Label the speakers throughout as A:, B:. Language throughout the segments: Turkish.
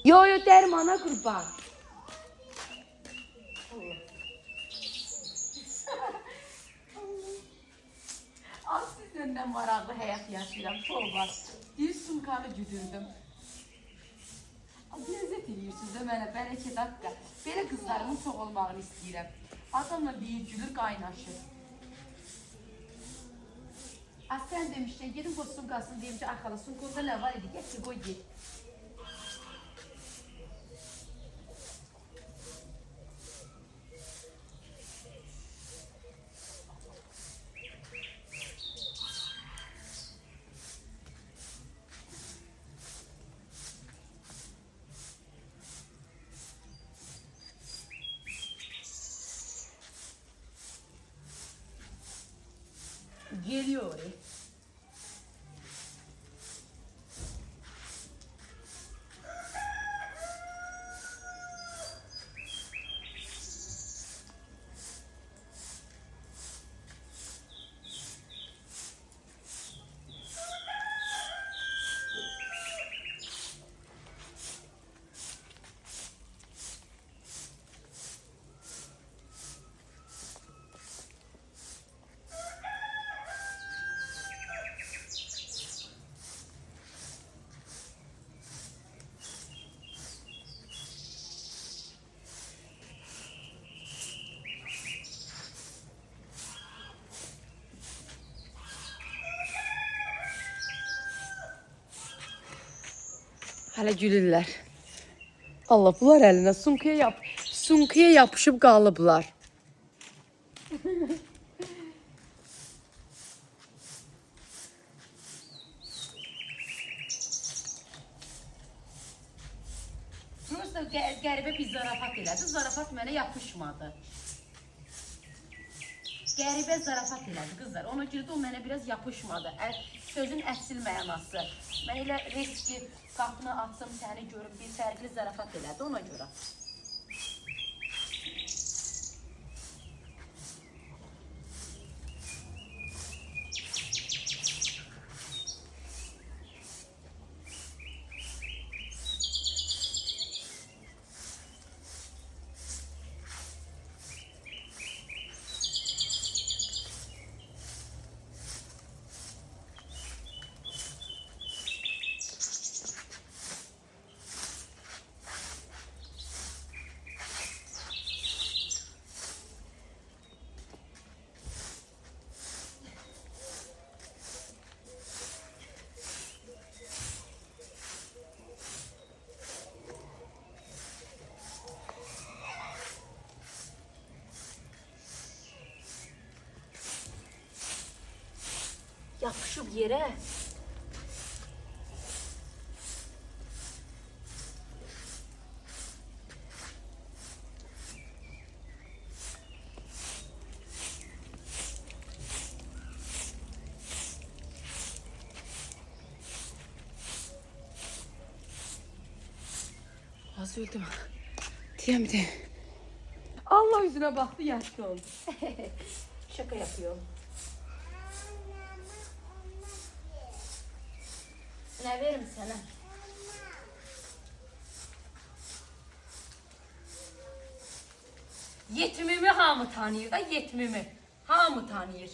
A: Yo yo dermana kurban. Az sizden maraqlı həyat yaşayıram, çox var. Bir sumkanı güdürdüm. Ləzzət edirsiniz də mənə, belə 2 dəqiqə. Belə qızlarımın çox olmağını istəyirəm. Adamla deyir, gülür, qaynaşır. Sən demişkən, gedin qoy sumkasını deyim ki, arxada sumkada nə var idi, get ki, qoy get. Geliyor. Hələ gülürlər. Allah, bunlar əlinə sumkaya yapışıb qalıblar. Prosta qəribə bir zarafat elədi. Zarafat mənə yapışmadı. Qəribə zarafat elədi qızlar. Ona görə də o mənə biraz yapışmadı. Sözün əsl mənası. Mən elə riski qapını açsam səni görüb bir fərqli zarafat elədi ona görə. Yapışıb yerə. Az öldüm. Diyemdi. Allah yüzüne baktı, yaşlı oldu. Şaka yapıyorum. Ne veririm sana? Yetimimi hamı tanıyır da, yetimimi hamı tanıyır.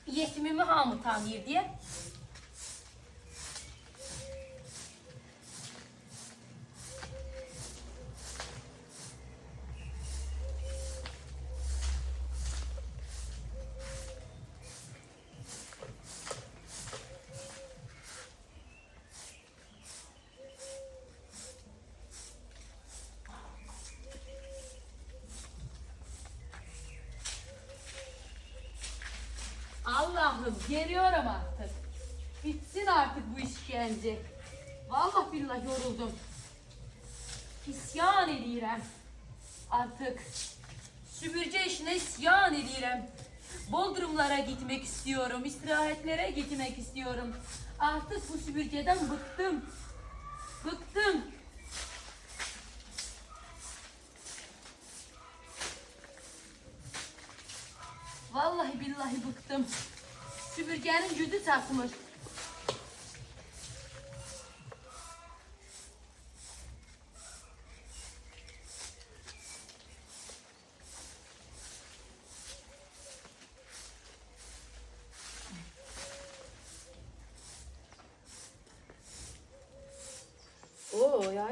A: Yetimimi hamı tanıyır diye. Allah'ım, geliyorum artık. Bitsin artık bu işkence. Vallahi billahi yoruldum. İsyan edirəm. Artık süpürge işine isyan edirəm. Bodrumlara gitmek istiyorum. İstirahatlere gitmek istiyorum. Artık bu süpürgeden bıktım. Bıktım. Vallahi billahi bıktım. Süpürgenin gücü çatmış.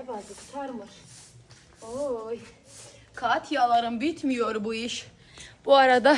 A: Ay bazı kurtarmır. Oy. Katyalarım bitmiyor bu iş. Bu arada